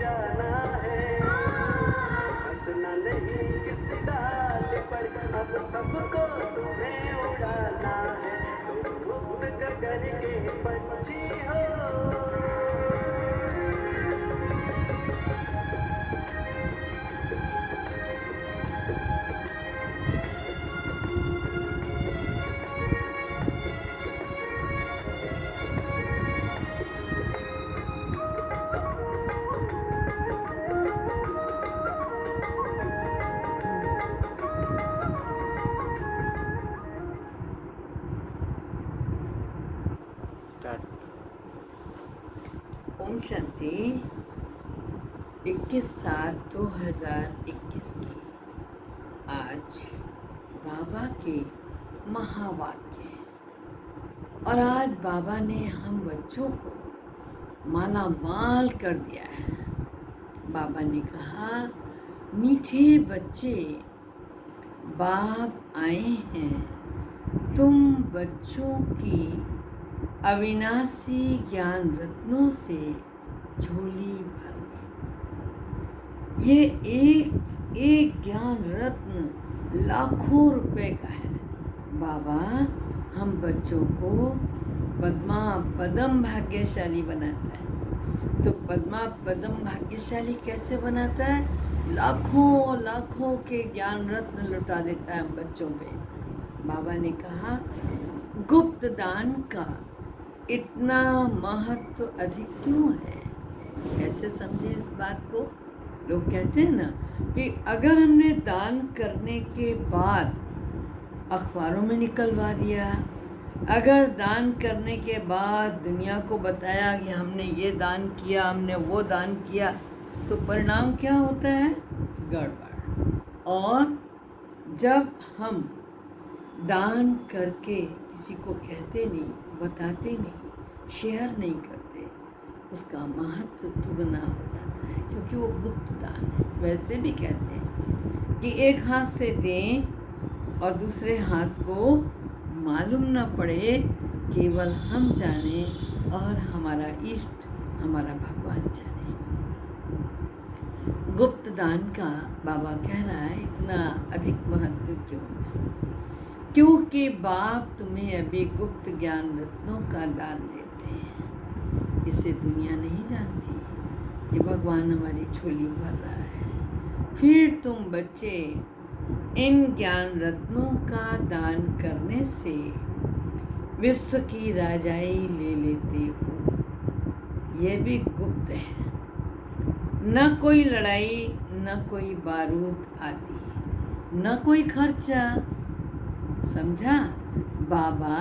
जाना है, हंसना नहीं किसी डाल पर, अब सबको तुम्हें उड़ाना है, तुम मुक्त गगन के पंछी हो। ओम शांति। 21/7/2021 की आज बाबा के महावाक्य हैं और आज बाबा ने हम बच्चों को माला माल कर दिया है। बाबा ने कहा, मीठे बच्चे, बाप आए हैं तुम बच्चों की अविनाशी ज्ञान रत्नों से झोली भरने। ये एक ज्ञान रत्न लाखों रुपए का है। बाबा हम बच्चों को पद्म भाग्यशाली बनाता है। तो पद्म भाग्यशाली कैसे बनाता है? लाखों के ज्ञान रत्न लुटा देता है हम बच्चों पे। बाबा ने कहा, गुप्त दान का इतना महत्व अधिक क्यों है? कैसे समझे इस बात को? लोग कहते हैं ना कि अगर हमने दान करने के बाद अखबारों में निकलवा दिया, अगर दान करने के बाद दुनिया को बताया कि हमने ये दान किया, हमने वो दान किया, तो परिणाम क्या होता है? गड़बड़। और जब हम दान करके किसी को कहते नहीं, बताते नहीं, शेयर नहीं करते, उसका महत्व दुगना हो जाता है, क्योंकि वो गुप्त दान है। वैसे भी कहते हैं कि एक हाथ से दें और दूसरे हाथ को मालूम न पड़े, केवल हम जाने और हमारा इष्ट, हमारा भगवान जाने। गुप्त दान का बाबा कह रहा है इतना अधिक महत्व क्यों है? क्योंकि बाप तुम्हें अभी गुप्त ज्ञान रत्नों का दान देते हैं। इसे दुनिया नहीं जानती कि भगवान हमारी झोली भर रहा है। फिर तुम बच्चे इन ज्ञान रत्नों का दान करने से विश्व की राजाई ले लेते हो। यह भी गुप्त है। न कोई लड़ाई, न कोई बारूद आदि, न कोई खर्चा। समझा? बाबा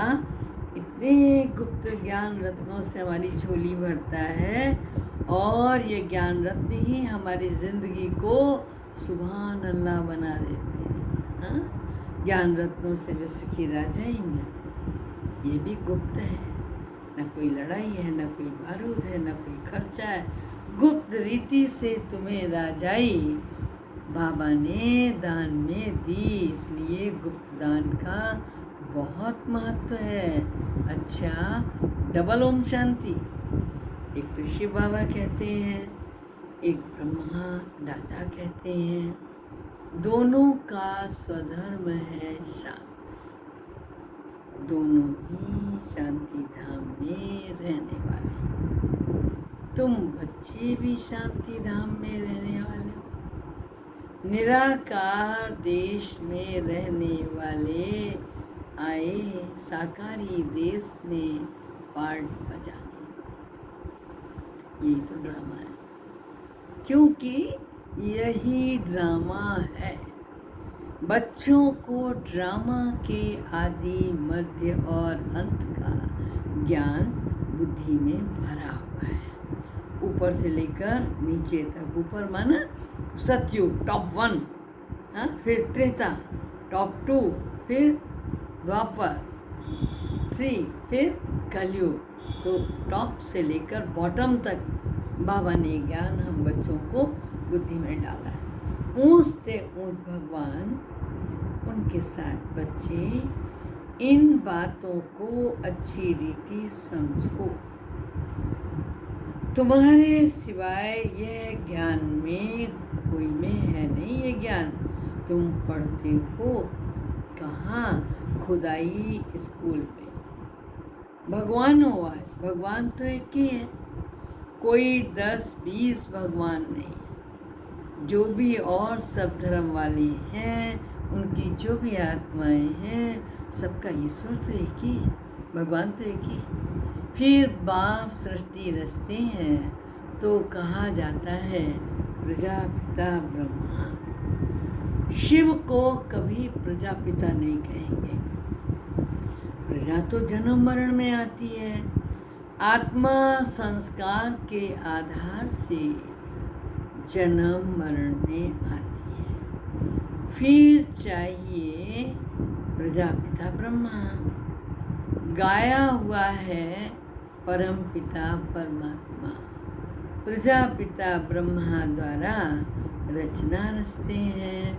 इतने गुप्त ज्ञान रत्नों से हमारी झोली भरता है और ये ज्ञान रत्न ही हमारी ज़िंदगी को सुभान अल्लाह बना देते हैं। हाँ? ज्ञान रत्नों से विश्व की राजाई मिलती, ये भी गुप्त है। न कोई लड़ाई है, न कोई बारूद है, न कोई खर्चा है। गुप्त रीति से तुम्हें राजाई बाबा ने दान में दी, इसलिए गुप्त दान का बहुत महत्व है। अच्छा, डबल ओम शांति। एक तो शिव बाबा कहते हैं, एक ब्रह्मा दादा कहते हैं, दोनों का स्वधर्म है शांति। दोनों ही शांति धाम में रहने वाले। तुम बच्चे भी शांति धाम में रहने वाले हो। निराकार देश में रहने वाले आए साकारी देश में पार्ट बजाने। यही तो ड्रामा है, क्योंकि यही ड्रामा है। बच्चों को ड्रामा के आदि, मध्य और अंत का ज्ञान बुद्धि में भरा हुआ है। ऊपर से लेकर नीचे तक। ऊपर माना सतयुग टॉप 1, हाँ, फिर त्रेता टॉप 2, फिर द्वापर 3, फिर कलयुग। तो टॉप से लेकर बॉटम तक बाबा ने ज्ञान हम बच्चों को बुद्धि में डाला है। ऊंच से ऊंच भगवान, उनके साथ बच्चे इन बातों को अच्छी रीति समझो। तुम्हारे सिवाय यह ज्ञान में कोई में है नहीं ये ज्ञान। तुम पढ़ते हो कहाँ? खुदाई स्कूल में। भगवान हो आज, भगवान तो एक ही है, कोई 10-20 भगवान नहीं। जो भी और सब धर्म वाले हैं, उनकी जो भी आत्माएं हैं, सबका ईश्वर तो एक ही है, भगवान तो एक ही है। फिर बाप सृष्टि रचते हैं तो कहा जाता है प्रजापिता ब्रह्मा। शिव को कभी प्रजापिता नहीं कहेंगे। प्रजा तो जन्म मरण में आती है, आत्मा संस्कार के आधार से जन्म मरण में आती है। फिर चाहिए प्रजापिता ब्रह्मा। गाया हुआ है परम पिता परमात्मा। प्रजापिता ब्रह्मा द्वारा रचना रचते हैं,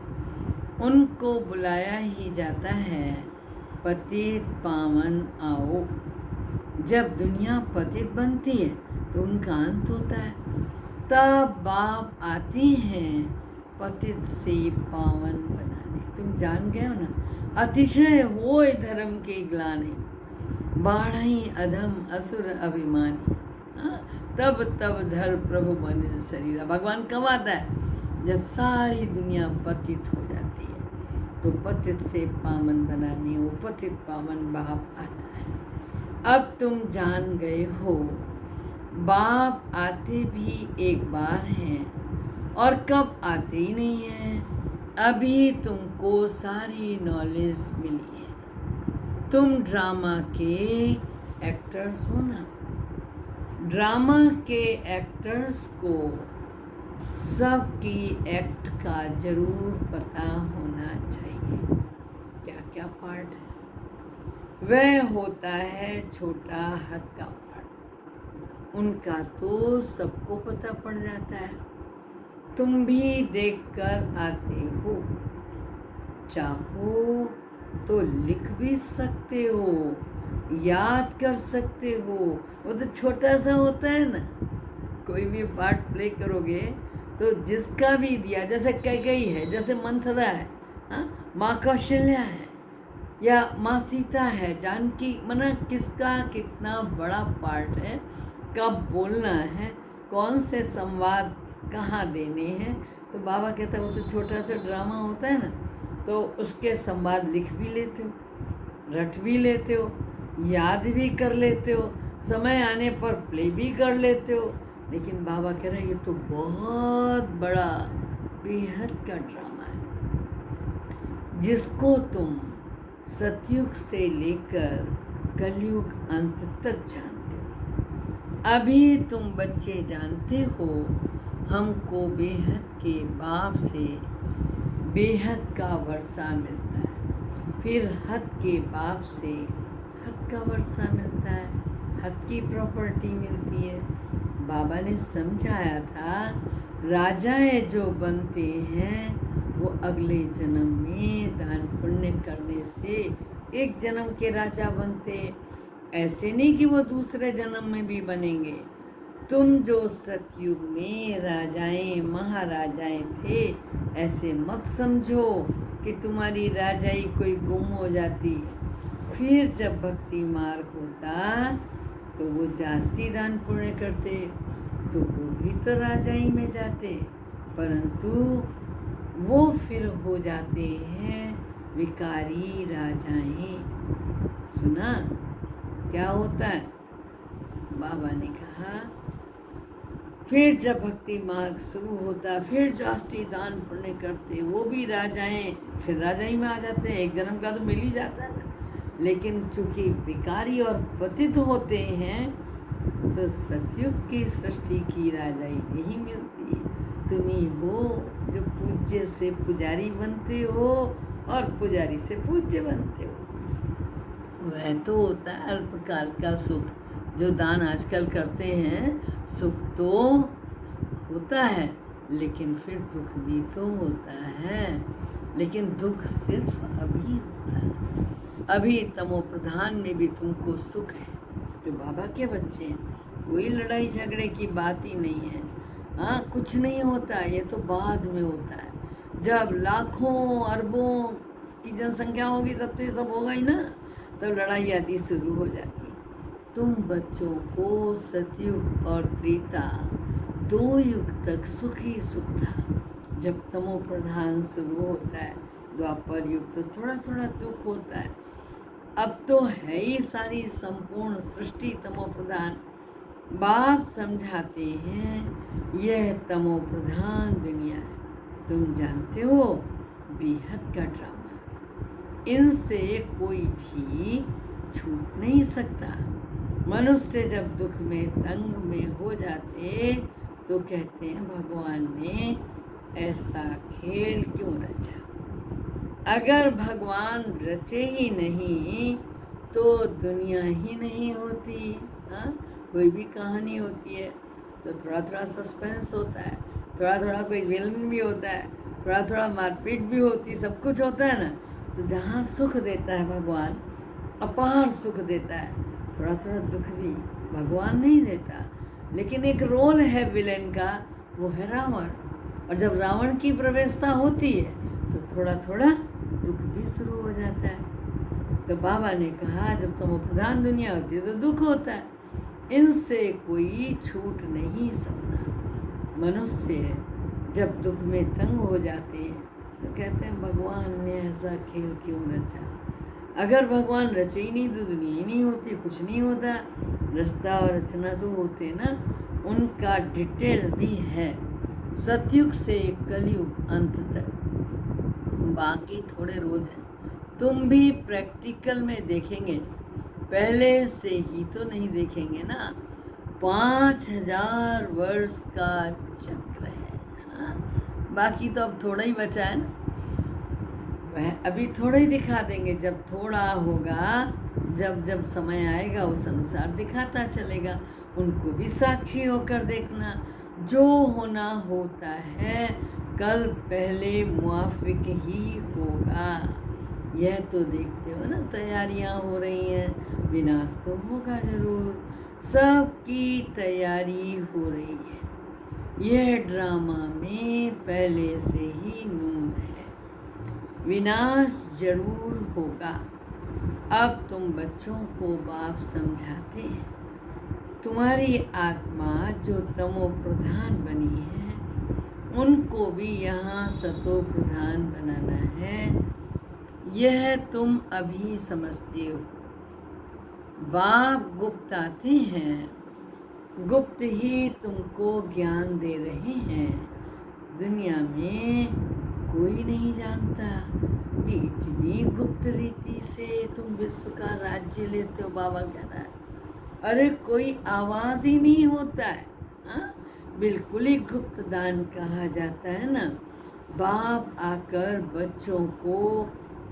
उनको बुलाया ही जाता है पतित पावन आओ। जब दुनिया पतित बनती है तो उनका अंत होता है, तब बाप आते हैं पतित से पावन बनाने। तुम जान गए हो ना, अतिशय होय धर्म के ग्लानि, बाढ़ई अधम असुर अभिमानी। तब तब धर प्रभु मनुष्य शरीर। भगवान कब आता है? जब सारी दुनिया पतित हो जाती है तो पतित से पावन बनाने वो पतित पावन बाप आता है। अब तुम जान गए हो, बाप आते भी एक बार हैं और कब आते ही नहीं हैं। अभी तुमको सारी नॉलेज मिली है। तुम ड्रामा के एक्टर्स हो ना। ड्रामा के एक्टर्स को सबकी एक्ट का जरूर पता होना चाहिए, क्या क्या पार्ट है। वह होता है छोटा हाथ का पार्ट, उनका तो सबको पता पड़ जाता है। तुम भी देखकर आते हो, चाहो तो लिख भी सकते हो, याद कर सकते हो। वो तो छोटा सा होता है ना। कोई भी पार्ट प्ले करोगे तो जिसका भी दिया, जैसे कैकेयी है, जैसे मंथरा है, माँ कौशल्या है, या माँ सीता है, जानकी, मना किसका कितना बड़ा पार्ट है, कब बोलना है, कौन से संवाद कहाँ देने हैं। तो बाबा कहता है वो तो छोटा सा ड्रामा होता है ना, तो उसके संवाद लिख भी लेते हो, रट भी लेते हो, याद भी कर लेते हो, समय आने पर प्ले भी कर लेते हो। लेकिन बाबा कह रहे हैं ये तो बहुत बड़ा बेहद का ड्रामा है, जिसको तुम सतयुग से लेकर कलयुग अंत तक जानते हो। अभी तुम बच्चे जानते हो हमको बेहद के बाप से बेहद का वर्षा मिलता है, फिर हद के बाप से हद का वर्षा मिलता है, हद की प्रॉपर्टी मिलती है। बाबा ने समझाया था राजाएं जो बनते हैं वो अगले जन्म में दान पुण्य करने से एक जन्म के राजा बनते, ऐसे नहीं कि वो दूसरे जन्म में भी बनेंगे। तुम जो सतयुग में राजाएं महाराजाएं थे, ऐसे मत समझो कि तुम्हारी राजाई कोई गुम हो जाती। फिर जब भक्ति मार्ग होता तो वो जास्ती दान पुण्य करते तो वो भी तो राजाई में जाते, परंतु वो फिर हो जाते हैं विकारी राजाएं। सुना क्या होता है? बाबा ने कहा फिर जब भक्ति मार्ग शुरू होता फिर जास्ती दान पुण्य करते, वो भी राजाएं फिर राजाई में आ जाते हैं। एक जन्म का तो मिल ही जाता है ना, लेकिन चूंकि विकारी और पतित होते हैं तो सतयुग की सृष्टि की राजाई नहीं मिलती। तुम ही हो जो पूज्य से पुजारी बनते हो और पुजारी से पूज्य बनते हो। वह तो होता है अल्पकाल का सुख, जो दान आजकल करते हैं। सुख तो होता है लेकिन फिर दुख भी तो होता है, लेकिन दुख सिर्फ अभी होता है। अभी तमो प्रधान में भी तुमको सुख है जो बाबा के बच्चे हैं, कोई लड़ाई झगड़े की बात ही नहीं है। हाँ, कुछ नहीं होता, ये तो बाद में होता है। जब लाखों अरबों की जनसंख्या होगी तब तो ये सब होगा ही ना, तब लड़ाई आदि शुरू हो जाती। तुम बच्चों को सतयुग और त्रेता 2 युग तक सुख ही सुख था। जब तमो प्रधान शुरू होता है, द्वापर युग, तो थोड़ा थोड़ा दुख होता है। अब तो है ही सारी संपूर्ण सृष्टि तमो प्रधान। बाप समझाते हैं यह तमो प्रधान दुनिया है, तुम जानते हो, बेहद का ड्रामा। इनसे कोई भी छूट नहीं सकता। मनुष्य जब दुख में तंग में हो जाते तो कहते हैं भगवान ने ऐसा खेल क्यों रचा। अगर भगवान रचे ही नहीं तो दुनिया ही नहीं होती। हाँ, कोई भी कहानी होती है तो थोड़ा थोड़ा सस्पेंस होता है, थोड़ा थोड़ा कोई विलन भी होता है, थोड़ा थोड़ा मारपीट भी होती, सब कुछ होता है ना। तो जहाँ सुख देता है भगवान, अपार सुख देता है, थोड़ा थोड़ा दुख भी भगवान नहीं देता। लेकिन एक रोल है विलेन का, वो है रावण। और जब रावण की प्रवेशता होती है तो थोड़ा थोड़ा दुख भी शुरू हो जाता है। तो बाबा ने कहा जब तुम प्रधान दुनिया होती है तो दुख होता है, इनसे कोई छूट नहीं सकता। मनुष्य जब दुख में तंग हो जाते हैं तो कहते हैं भगवान ने ऐसा खेल क्यों रचा। अगर भगवान रचे ही नहीं तो दुनिया ही नहीं होती, कुछ नहीं होता। रचता और रचना तो होते ना, उनका डिटेल भी है सतयुग से कलयुग अंत तक। बाकी थोड़े रोज हैं, तुम भी प्रैक्टिकल में देखेंगे, पहले से ही तो नहीं देखेंगे ना। 5000 वर्ष का चक्र है। हाँ? बाकी तो अब थोड़ा ही बचा है ना, वह अभी थोड़ा ही दिखा देंगे। जब थोड़ा होगा, जब जब समय आएगा उस अनुसार दिखाता चलेगा। उनको भी साक्षी होकर देखना, जो होना होता है कल पहले मुआफिक ही होगा। यह तो देखते हो ना, तैयारियां हो रही हैं, विनाश तो होगा जरूर, सबकी तैयारी हो रही है। यह ड्रामा में पहले से ही नून है, विनाश जरूर होगा। अब तुम बच्चों को बाप समझाते हैं, तुम्हारी आत्मा जो तमो प्रधान बनी है उनको भी यहाँ सतो प्रधान बनाना है। यह तुम अभी समझते हो। बाप गुप्त आते हैं, गुप्त ही तुमको ज्ञान दे रहे हैं। दुनिया में कोई नहीं जानता कि इतनी गुप्त रीति से तुम विश्व का राज्य लेते हो। बाबा कह रहा है अरे कोई आवाज़ ही नहीं होता है। हाँ, बिल्कुल ही गुप्त दान कहा जाता है ना। बाप आकर बच्चों को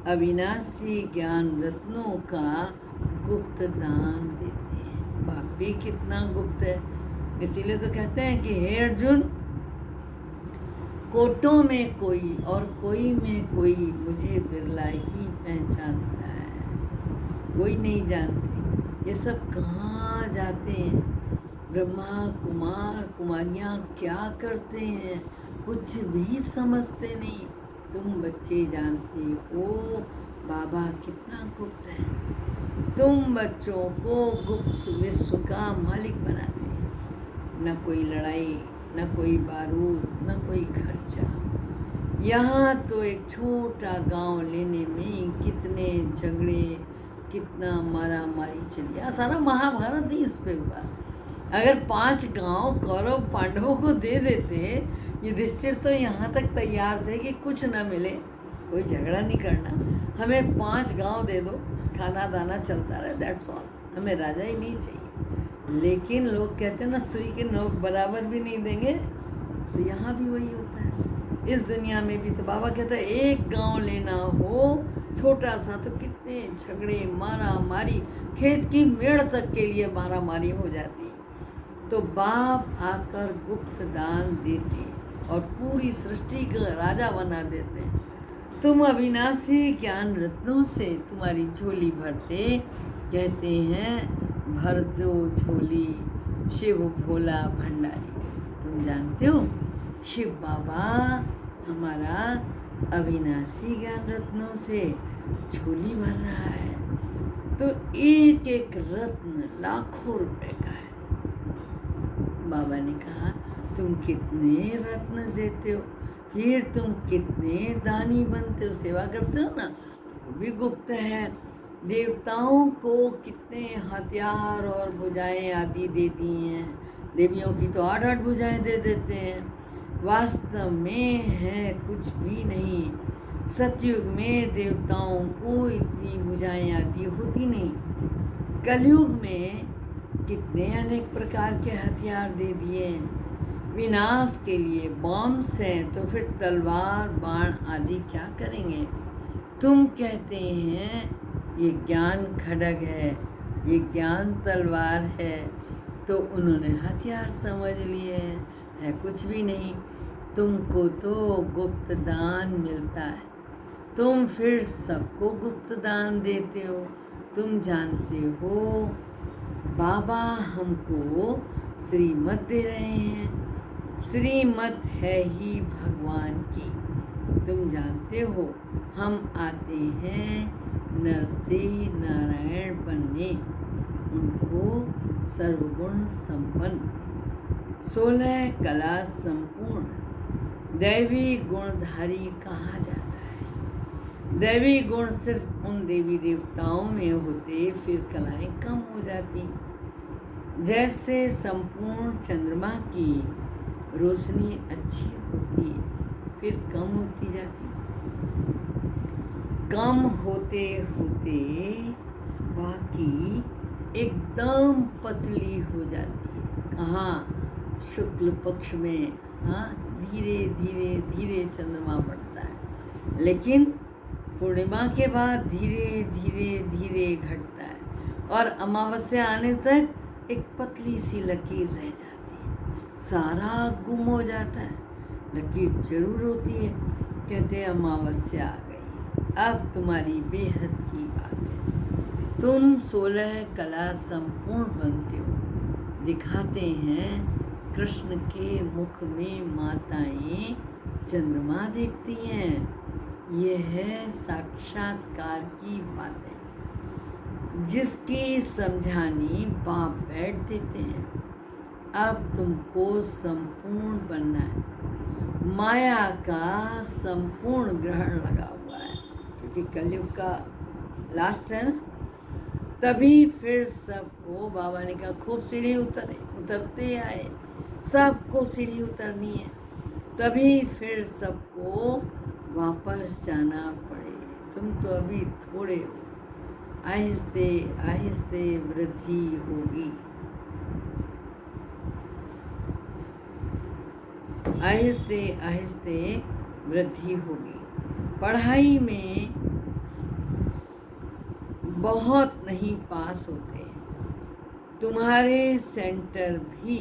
अविनाशी ज्ञान रत्नों का गुप्त दान देते हैं। बाप भी कितना गुप्त है, इसीलिए तो कहते हैं कि हे अर्जुन, कोटों में कोई और कोई में कोई, मुझे बिरला ही पहचानता है, कोई नहीं जानते। ये सब कहाँ जाते हैं? ब्रह्मा कुमार कुमारियाँ क्या करते हैं, कुछ भी समझते नहीं। तुम बच्चे जानते हो बाबा कितना गुप्त है। तुम बच्चों को गुप्त विश्व का मालिक बनाते हैं। न कोई लड़ाई, न कोई बारूद, न कोई खर्चा। यहाँ तो एक छोटा गांव लेने में कितने झगड़े, कितना मारा मारी चली। यहाँ सारा महाभारत ही इस पे हुआ। अगर 5 गांव कौरव पांडवों को दे देते, युधिष्ठिर तो यहाँ तक तैयार थे कि कुछ न मिले, कोई झगड़ा नहीं करना, हमें 5 गांव दे दो, खाना दाना चलता रहे, दैट्स ऑल, हमें राजा ही नहीं चाहिए। लेकिन लोग कहते हैं ना, सुई के नोक बराबर भी नहीं देंगे। तो यहाँ भी वही होता है, इस दुनिया में भी। तो बाबा कहता है एक गांव लेना हो छोटा सा तो कितने झगड़े, मारा मारी, खेत की मेड़ तक के लिए मारा मारी हो जाती। तो बाप आकर गुप्त दान देते हैं और पूरी सृष्टि का राजा बना देते हैं। तुम अविनाशी ज्ञान रत्नों से तुम्हारी झोली भरते, कहते हैं भर दो झोली, शिव भोला भंडारी। तुम जानते हो शिव बाबा हमारा अविनाशी ज्ञान रत्नों से झोली भर रहा है। तो एक एक रत्न लाखों रुपए का है। बाबा ने कहा तुम कितने रत्न देते हो, फिर तुम कितने दानी बनते हो, सेवा करते हो ना, तो भी गुप्त है। देवताओं को कितने हथियार और भुजाएं आदि दे दी हैं, देवियों की तो 8-8 भुजाएं दे देते हैं। वास्तव में है कुछ भी नहीं। सतयुग में देवताओं को इतनी भुजाएं आदि होती नहीं। कलयुग में कितने अनेक प्रकार के हथियार दे दिए। विनाश के लिए बॉम्ब्स हैं, तो फिर तलवार बाण आदि क्या करेंगे। तुम कहते हैं ये ज्ञान खड्ग है, ये ज्ञान तलवार है, तो उन्होंने हथियार समझ लिए है कुछ भी नहीं। तुमको तो गुप्त दान मिलता है, तुम फिर सबको गुप्त दान देते हो। तुम जानते हो बाबा हमको श्रीमत दे रहे हैं, श्रीमत है ही भगवान की। तुम जानते हो हम आते हैं नर से नारायण बनने, उनको सर्वगुण संपन्न, 16 कला संपूर्ण दैवी गुणधारी कहा जाता है। दैवी गुण सिर्फ उन देवी देवताओं में होते, फिर कलाएं कम हो जाती। जैसे संपूर्ण चंद्रमा की रोशनी अच्छी होती है, फिर कम होती जाती। कम होते होते बाकी एकदम पतली हो जाती है। कहाँ? शुक्ल पक्ष में। हाँ, धीरे धीरे धीरे चंद्रमा बढ़ता है, लेकिन पूर्णिमा के बाद धीरे धीरे धीरे घटता है और अमावस्या आने तक एक पतली सी लकीर रह जाती है। सारा गुम हो जाता है, लकीर जरूर होती है। कहते हैं अमावस्या आ गई, अब तुम्हारी बेहद की बात है। तुम 16 कला संपूर्ण बनते हो। दिखाते हैं कृष्ण के मुख में माताएं चंद्रमा देखती हैं। यह है साक्षात्कार की बातें, जिसकी समझानी बाप बैठ देते हैं। अब तुमको संपूर्ण बनना है। माया का संपूर्ण ग्रहण लगा हुआ है, क्योंकि कलयुग का लास्ट है ना। तभी फिर सबको बाबा ने कहा खूब सीढ़ी उतरते आए, सबको सीढ़ी उतरनी है। तभी फिर सबको वापस जाना पड़े। तुम तो अभी थोड़े हो, आहिस्ते आहिस्ते वृद्धि होगी, आहिस्ते आहिस्ते वृद्धि होगी। पढ़ाई में बहुत नहीं पास होते, तुम्हारे सेंटर भी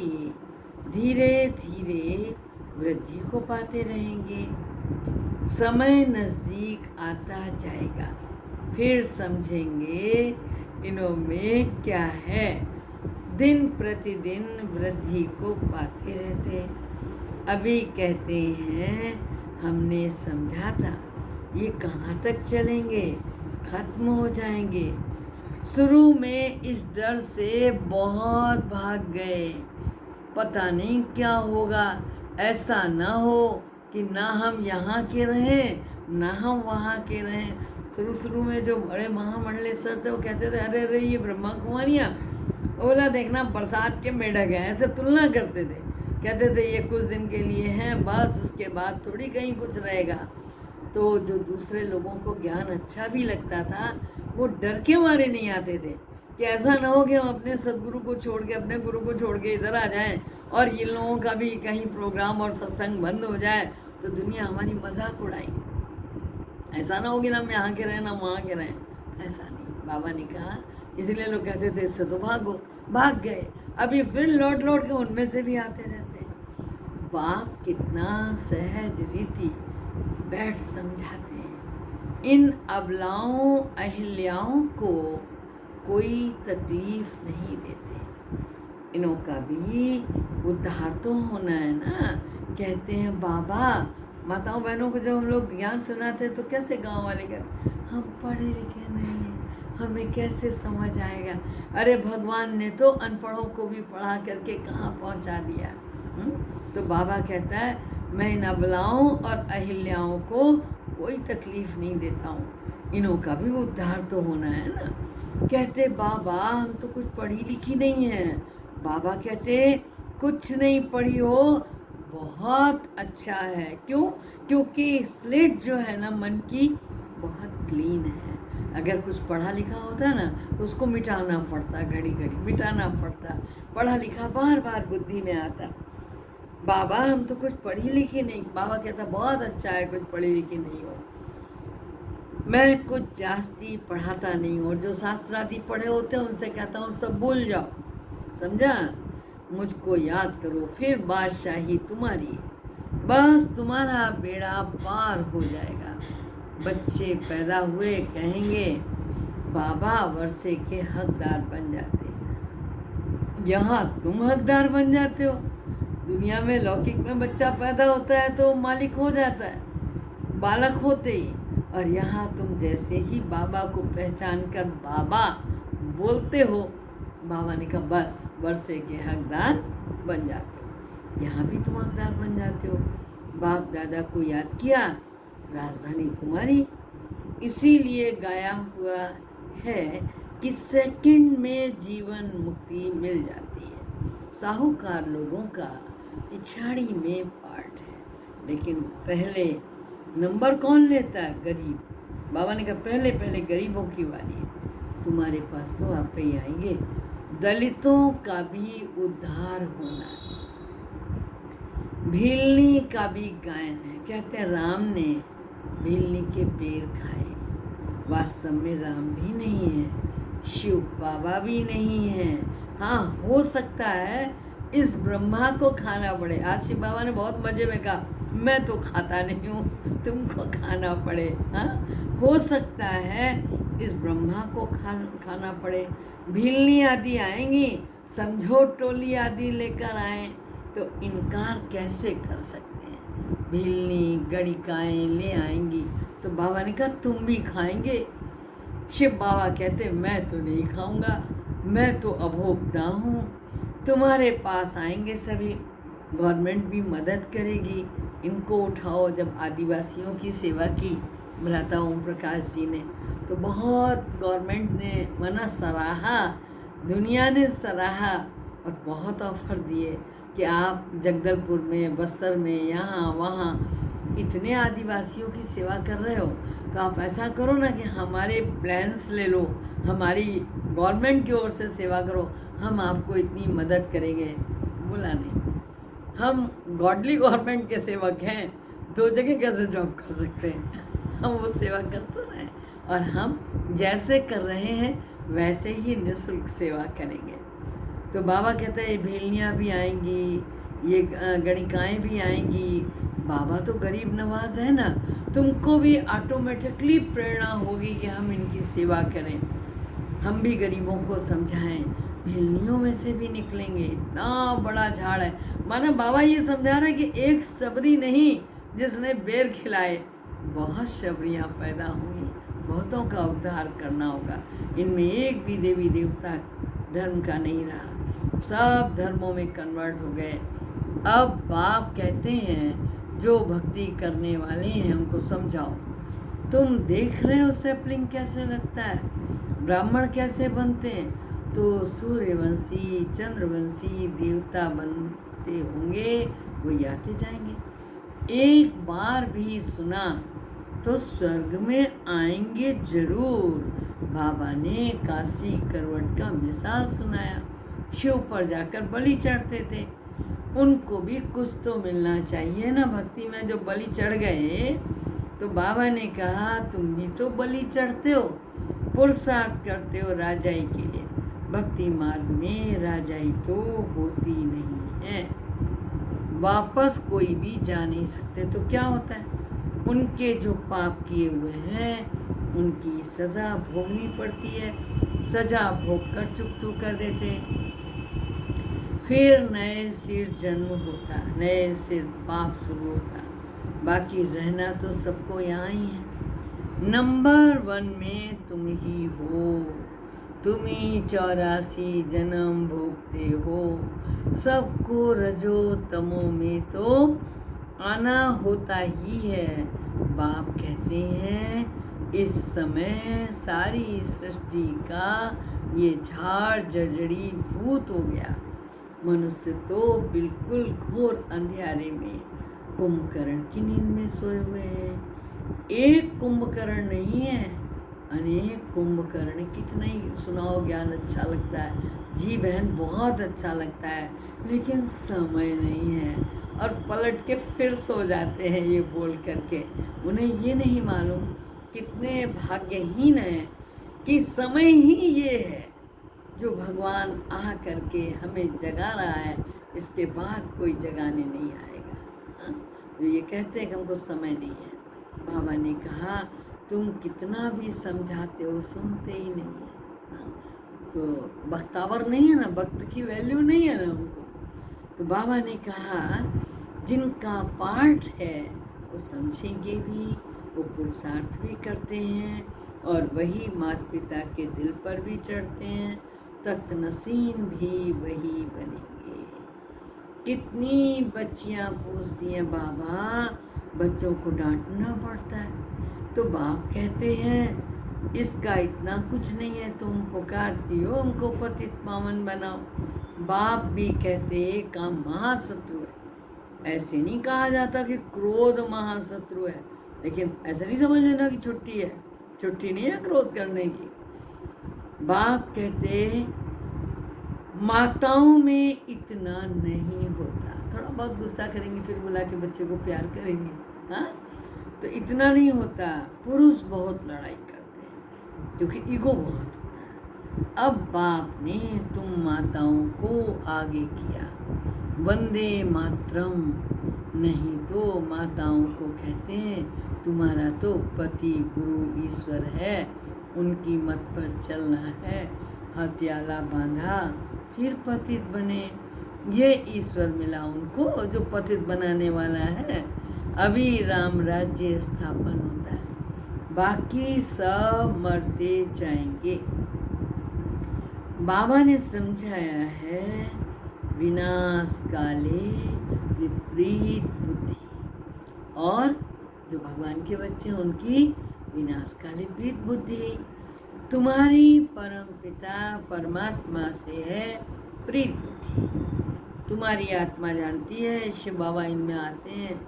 धीरे धीरे वृद्धि को पाते रहेंगे। समय नज़दीक आता जाएगा, फिर समझेंगे इनमें क्या है। दिन प्रतिदिन वृद्धि को पाते रहते। अभी कहते हैं हमने समझा था, ये कहाँ तक चलेंगे, खत्म हो जाएंगे। शुरू में इस डर से बहुत भाग गए, पता नहीं क्या होगा, ऐसा ना हो कि ना हम यहाँ के रहें ना हम वहाँ के रहें। शुरू में जो बड़े महामंडलेश्वर थे वो कहते थे अरे अरे ये ब्रह्मा कुमारियाँ, बोला देखना बरसात के मेढक हैं, ऐसे तुलना करते थे। कहते थे ये कुछ दिन के लिए हैं बस, उसके बाद थोड़ी कहीं कुछ रहेगा। तो जो दूसरे लोगों को ज्ञान अच्छा भी लगता था, वो डर के मारे नहीं आते थे कि ऐसा ना हो कि हम अपने सदगुरु को छोड़ के, अपने गुरु को छोड़ के इधर आ जाएं और इन लोगों का भी कहीं प्रोग्राम और सत्संग बंद हो जाए तो दुनिया हमारी मजाक उड़ाई। ऐसा ना हो कि ना हम यहाँ के रहें ना वहाँ के रहें, ऐसा नहीं। बाबा ने कहा, इसलिए लोग कहते थे इससे तो भागो, भाग गए। अभी फिर लौट लौट के उनमें से भी आते रहते। बाप कितना सहज रीति बैठ समझाते हैं। इन अबलाओं अहिल्याओं को कोई तकलीफ नहीं देते। इनका भी उद्धार तो होना है ना। कहते हैं बाबा, माताओं बहनों को जब हम लोग ज्ञान सुनाते तो कैसे गांव वाले कहते हम पढ़े लिखे नहीं हैं, हमें कैसे समझ आएगा। अरे भगवान ने तो अनपढ़ों को भी पढ़ा करके कहाँ पहुँचा दिया। तो बाबा कहता है मैं इन अबलाओं और अहिल्याओं को कोई तकलीफ नहीं देता हूँ, इनों का भी उद्धार तो होना है ना। कहते बाबा हम तो कुछ पढ़ी लिखी नहीं है। बाबा कहते कुछ नहीं पढ़ी हो बहुत अच्छा है। क्यों? क्योंकि स्लेट जो है ना मन की बहुत क्लीन है। अगर कुछ पढ़ा लिखा होता है ना तो उसको मिटाना पड़ता, घड़ी घड़ी मिटाना पड़ता। पढ़ा लिखा बार बार बुद्धि में आता। बाबा हम तो कुछ पढ़ी लिखी नहीं। बाबा कहता बहुत अच्छा है कुछ पढ़ी लिखी नहीं हो। मैं कुछ जास्ती पढ़ाता नहीं हूँ, और जो शास्त्र आदि पढ़े होते हैं उनसे कहता हूँ सब भूल जाओ, समझा। मुझको याद करो फिर बादशाही तुम्हारी है, बस तुम्हारा बेड़ा पार हो जाएगा। बच्चे पैदा हुए कहेंगे बाबा वर्षे के हकदार बन जाते, यहाँ तुम हकदार बन जाते हो। दुनिया में लौकिक में बच्चा पैदा होता है तो मालिक हो जाता है बालक होते ही, और यहाँ तुम जैसे ही बाबा को पहचान कर बाबा बोलते हो, बाबा ने कहा बस वर्षे के हकदार बन जाते हो। यहाँ भी तुम हकदार बन जाते हो। बाप दादा को याद किया, राजधानी तुम्हारी। इसीलिए गाया हुआ है कि सेकंड में जीवन मुक्ति मिल जाती है। साहूकार लोगों का पिछाड़ी में पार्ट है, लेकिन पहले नंबर कौन लेता है? गरीब। बाबा ने कहा पहले पहले गरीबों की बारी है, तुम्हारे पास तो आप ही आएंगे। दलितों का भी उद्धार होना है। भीलनी का भी गायन है। कहते हैं राम ने भीलनी के पैर खाए। वास्तव में राम भी नहीं है, शिव बाबा भी नहीं है। हाँ हो सकता है इस ब्रह्मा को खाना पड़े। आज शिव बाबा ने बहुत मज़े में कहा मैं तो खाता नहीं हूँ, तुमको खाना पड़े। हाँ हो सकता है इस ब्रह्मा को खाना पड़े। भीलनी आदि आएंगी, समझो टोली आदि लेकर आए तो इनकार कैसे कर सकते हैं। भीलनी गणिकाएँ ले आएंगी तो बाबा ने कहा तुम भी खाएंगे। शिव बाबा कहते मैं तो नहीं खाऊंगा, मैं तो अभोक्ता हूँ। तुम्हारे पास आएंगे सभी, गवर्नमेंट भी मदद करेगी। इनको उठाओ। जब आदिवासियों की सेवा की भ्राता ओम प्रकाश जी ने तो बहुत गवर्नमेंट ने मना सराहा, दुनिया ने सराहा और बहुत ऑफर दिए कि आप जगदलपुर में, बस्तर में, यहाँ वहाँ इतने आदिवासियों की सेवा कर रहे हो तो आप ऐसा करो ना कि हमारे प्लान्स ले लो, हमारी गवर्नमेंट की ओर से सेवा करो, हम आपको इतनी मदद करेंगे। बोला नहीं, हम गॉडली गवर्नमेंट के सेवक हैं, दो जगह कैसे जॉब कर सकते हैं। हम वो सेवा करते रहें और हम जैसे कर रहे हैं वैसे ही निःशुल्क सेवा करेंगे। तो बाबा कहता है ये भीलनियाँ भी आएंगी, ये गणिकाएँ भी आएंगी। बाबा तो गरीब नवाज है ना, तुमको भी ऑटोमेटिकली प्रेरणा होगी कि हम इनकी सेवा करें, हम भी गरीबों को समझाएं। भीलनियों में से भी निकलेंगे, इतना बड़ा झाड़ है। माना बाबा ये समझा रहे हैं कि एक शबरी नहीं जिसने बेर खिलाए, बहुत शबरियाँ पैदा होंगी, बहुतों का उद्धार करना होगा। इनमें एक भी देवी देवता धर्म का नहीं रहा, सब धर्मों में कन्वर्ट हो गए। अब बाप कहते हैं जो भक्ति करने वाले हैं उनको समझाओ। तुम देख रहे हो सैपलिंग कैसे लगता है, ब्राह्मण कैसे बनते हैं, तो सूर्यवंशी चंद्रवंशी देवता बनते होंगे, वो आते जाएंगे। एक बार भी सुना तो स्वर्ग में आएंगे जरूर। बाबा ने काशी करवट का मिसाल सुनाया। शिव पर जाकर बलि चढ़ते थे, उनको भी कुछ तो मिलना चाहिए ना भक्ति में। जो बलि चढ़ गए तो बाबा ने कहा तुम भी तो बलि चढ़ते हो, पुरुषार्थ करते हो राजाई के लिए। भक्ति मार्ग में राजाई तो होती नहीं है, वापस कोई भी जा नहीं सकते। तो क्या होता है, उनके जो पाप किए हुए हैं उनकी सज़ा भोगनी पड़ती है। सज़ा भोग कर चुकतू कर देते। फिर नए सिर जन्म होता, नए सिर पाप शुरू होता। बाकी रहना तो सबको यहाँ ही है। नंबर 1 में तुम ही हो, तुम ही 84 जन्म भोगते हो। सबको रजो तमो में तो आना होता ही है। बाप कहते हैं इस समय सारी सृष्टि का ये झाड़ जर्जरी भूत हो गया। मनुष्य तो बिल्कुल घोर अंधेरे में कुंभकर्ण की नींद में सोए हुए हैं। एक कुंभकर्ण नहीं है, अनेक कुंभकर्ण। कितना ही सुनाओ ज्ञान अच्छा लगता है, जी बहन बहुत अच्छा लगता है, लेकिन समय नहीं है और पलट के फिर सो जाते हैं ये बोल करके। उन्हें ये नहीं मालूम कितने भाग्यहीन हैं कि समय ही ये है जो भगवान आ करके हमें जगा रहा है। इसके बाद कोई जगाने नहीं आएगा। हाँ? जो ये कहते हैं कि हमको समय नहीं है, बाबा ने कहा तुम कितना भी समझाते हो सुनते ही नहीं है। हाँ? तो बख्तावर नहीं है ना, वक्त की वैल्यू नहीं है ना हमको। तो बाबा ने कहा जिनका पाठ है वो समझेंगे भी, वो पुरुषार्थ भी करते हैं और वही माता पिता के दिल पर भी चढ़ते हैं, तख्त नसीन भी वही बनेंगे। कितनी बच्चियां पूछती हैं बाबा, बच्चों को डांटना पड़ता है। तो बाप कहते हैं इसका इतना कुछ नहीं है, तुम पुकारती हो उनको पतित पावन बनाओ। बाप भी कहते काम महाशत्रु है। ऐसे नहीं कहा जाता कि क्रोध महाशत्रु है, लेकिन ऐसा नहीं समझ लेना कि छुट्टी है, छुट्टी नहीं है क्रोध करने की। बाप कहते माताओं में इतना नहीं होता, थोड़ा बहुत गुस्सा करेंगे फिर बुला के बच्चे को प्यार करेंगे। हाँ, तो इतना नहीं होता। पुरुष बहुत लड़ाई करते हैं क्योंकि ईगो बहुत होता है। अब बाप ने तुम माताओं को आगे किया, वंदे मातरम। नहीं तो माताओं को कहते हैं तुम्हारा तो पति गुरु ईश्वर है, उनकी मत पर चलना है। हथियाला बांधा फिर पतित बने, ये ईश्वर मिला उनको जो पतित बनाने वाला है। अभी राम राज्य स्थापन होता है, बाकी सब मरते जाएंगे। बाबा ने समझाया है विनाश काले विपरीत बुद्धि, और जो भगवान के बच्चे हैं उनकी विनाश काले विपरीत बुद्धि। तुम्हारी परम पिता परमात्मा से है प्रीत बुद्धि। तुम्हारी आत्मा जानती है शिव बाबा इनमें आते हैं,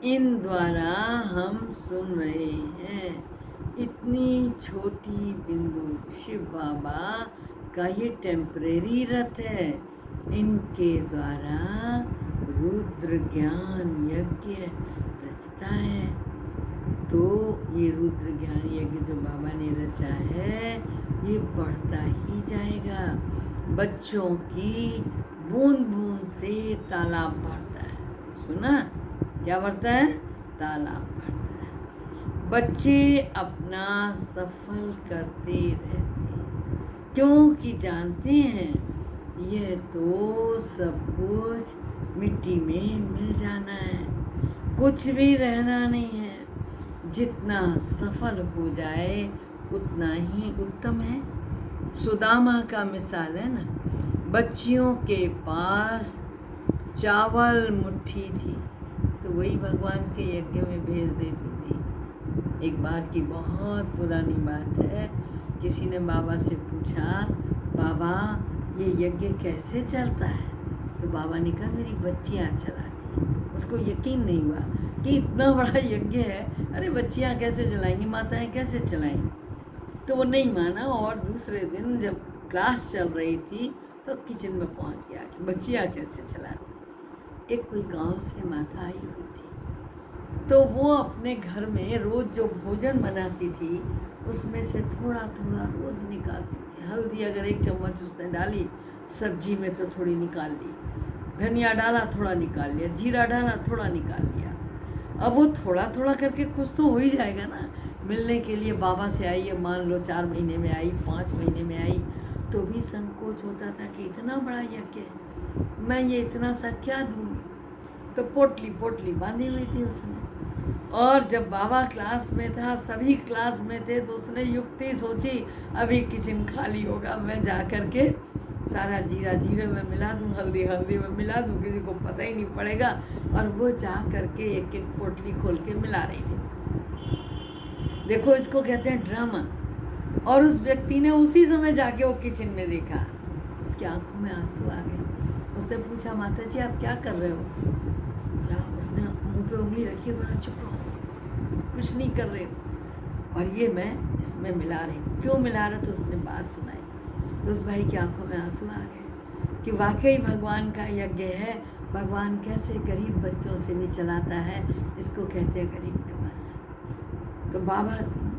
इन द्वारा हम सुन रहे हैं। इतनी छोटी बिंदु शिव बाबा का ये टेम्परेरी रथ है, इनके द्वारा रुद्र ज्ञान यज्ञ रचता है। तो ये रुद्र ज्ञान यज्ञ जो बाबा ने रचा है ये बढ़ता ही जाएगा। बच्चों की बूंद बूंद से तालाब भरता है। सुना क्या बढ़ता है? तालाब बढ़ता है। बच्चे अपना सफल करते रहते हैं क्योंकि जानते हैं यह तो सब कुछ मिट्टी में मिल जाना है, कुछ भी रहना नहीं है। जितना सफल हो जाए उतना ही उत्तम है। सुदामा का मिसाल है ना, बच्चियों के पास चावल मुट्ठी थी तो वही भगवान के यज्ञ में भेज देती थी। एक बार की बहुत पुरानी बात है, किसी ने बाबा से पूछा बाबा ये यज्ञ कैसे चलता है? तो बाबा ने कहा मेरी बच्चियाँ चलाती। उसको यकीन नहीं हुआ कि इतना बड़ा यज्ञ है, अरे बच्चियाँ कैसे चलाएंगी, माताएं कैसे चलाएंगी? तो वो नहीं माना और दूसरे दिन जब क्लास चल रही थी तो किचन में पहुंच गया कि बच्चियाँ कैसे चलाती। एक कोई गांव से माता आई हुई थी, तो वो अपने घर में रोज़ जो भोजन बनाती थी उसमें से थोड़ा थोड़ा रोज़ निकालती थी। हल्दी अगर 1 चम्मच उसने डाली सब्जी में तो थोड़ी निकाल ली, धनिया डाला थोड़ा निकाल लिया, जीरा डाला थोड़ा निकाल लिया। अब वो थोड़ा थोड़ा करके कुछ तो हो ही जाएगा ना। मिलने के लिए बाबा से आई है, मान लो 4 महीने में आई, 5 महीने में आई, तो भी संकोच संकोच होता था कि इतना बड़ा यज्ञ है, मैं ये इतना सा क्या दूँगी। तो पोटली पोटली बांधी हुई थी उसने। और जब बाबा क्लास में था, सभी क्लास में थे, तो उसने युक्ति सोची अभी किचन खाली होगा, मैं जा कर के सारा जीरा जीरे में मिला दूँ, हल्दी हल्दी में मिला दूँ, किसी को पता ही नहीं पड़ेगा। और वो जा कर के एक एक पोटली खोल के मिला रही थी। देखो, इसको कहते हैं ड्रामा। और उस व्यक्ति ने उसी समय जाके वो किचन में देखा, उसकी आंखों में आंसू आ गए। उसने पूछा, माता जी आप क्या कर रहे हो? बोला, उसने मुंह पे उंगली रखी, बोला चुप रहो, कुछ नहीं कर रहे हो, और ये मैं इसमें मिला रही हूँ। क्यों मिला रहा? तो उसने बात सुनाई। तो उस भाई की आंखों में आंसू आ गए कि वाकई भगवान का यज्ञ है। भगवान कैसे गरीब बच्चों से भी चलाता है, इसको कहते हैं गरीब नवाज। तो बाबा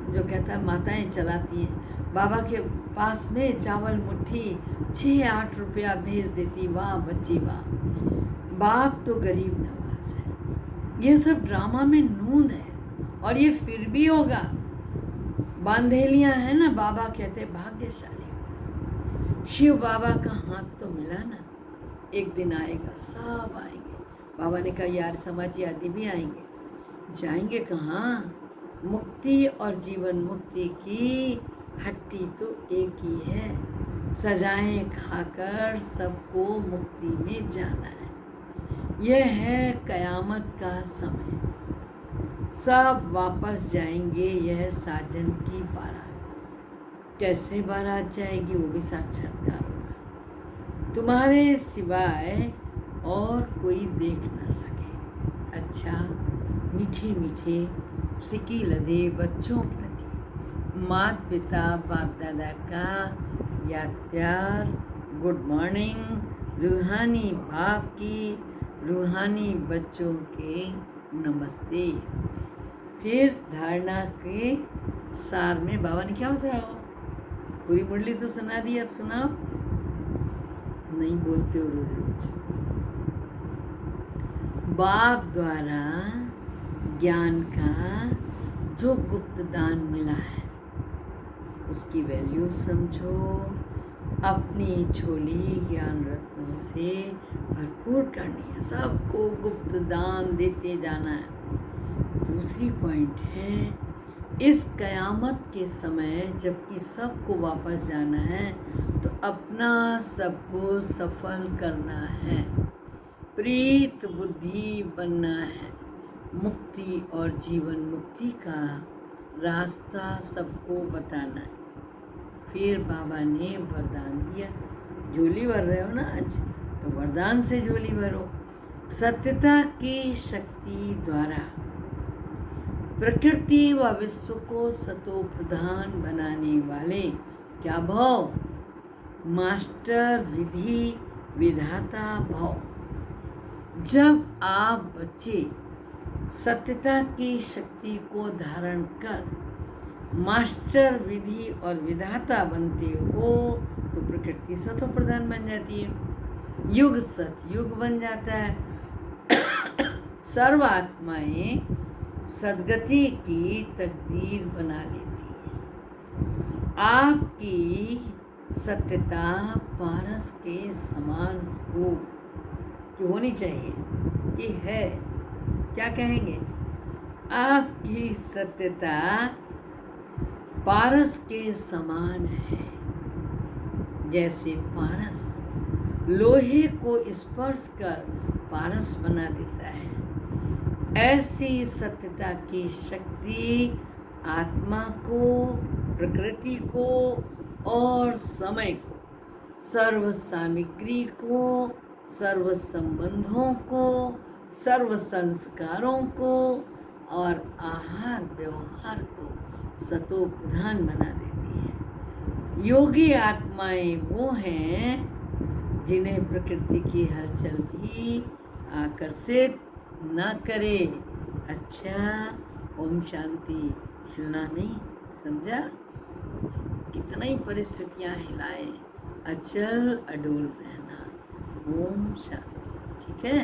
जो कहता है माताएं चलाती हैं, बाबा के पास में चावल मुट्ठी 6-8 रुपया भेज देती, वाह बच्ची वाह, बाप तो गरीब नवाज है। ये सब ड्रामा में नूंद है, और ये फिर भी होगा। बांधेलियाँ हैं ना, बाबा कहते भाग्यशाली। शिव बाबा का हाथ तो मिला ना, एक दिन आएगा, सब आएंगे। बाबा ने कहा यार समाजी आदि भी आएंगे, जाएंगे कहाँ? मुक्ति और जीवन मुक्ति की हट्टी तो एक ही है, सजाएं खाकर सबको मुक्ति में जाना है। यह है कयामत का समय, सब वापस जाएंगे। यह साजन की बारात। कैसे बारात जाएगी वो भी साक्षात्कार होगा, तुम्हारे सिवाय और कोई देख ना सके। अच्छा, मीठे मीठे सिकी लदे बच्चों प्रति माता पिता बाप दादा का याद प्यार, गुड मॉर्निंग। रूहानी बाप की रूहानी बच्चों के नमस्ते। फिर धारणा के सार में बाबा ने क्या बताया? पूरी मुरली तो सुना दी, अब सुनाओ। नहीं बोलते हो रोज रोज। बाप द्वारा ज्ञान का जो गुप्त दान मिला है उसकी वैल्यू समझो, अपनी झोली ज्ञान रत्नों से भरपूर करनी है, सबको गुप्त दान देते जाना है। दूसरी पॉइंट है, इस कयामत के समय जबकि सबको वापस जाना है तो अपना सबको सफल करना है, प्रीत बुद्धि बनना है, मुक्ति और जीवन मुक्ति का रास्ता सबको बताना है। फिर बाबा ने वरदान दिया, झोली भर रहे हो ना आज, तो वरदान से झोली भरो। सत्यता की शक्ति द्वारा प्रकृति व विश्व को सतो प्रधान बनाने वाले क्या भाव? मास्टर विधि विधाता भाव। जब आप बच्चे सत्यता की शक्ति को धारण कर मास्टर विधि और विधाता बनते हो तो प्रकृति सतो प्रधान बन जाती है, युग सतयुग बन जाता है, सर्व आत्माएं सदगति की तकदीर बना लेती है। आपकी सत्यता पारस के समान हो कि होनी चाहिए कि है, क्या कहेंगे? आपकी सत्यता पारस के समान है। जैसे पारस लोहे को स्पर्श कर पारस बना देता है, ऐसी सत्यता की शक्ति आत्मा को, प्रकृति को और समय को, सर्व सामग्री को, सर्व संबंधों को, सर्व संस्कारों को और आहार व्यवहार को सतो प्रधान बना देती है। योगी आत्माएं वो हैं जिन्हें प्रकृति की हलचल भी आकर्षित ना करे। अच्छा, ओम शांति। हिलना नहीं, समझा? कितना ही परिस्थितियां हिलाए, अचल अडोल रहना। ओम शांति। ठीक है।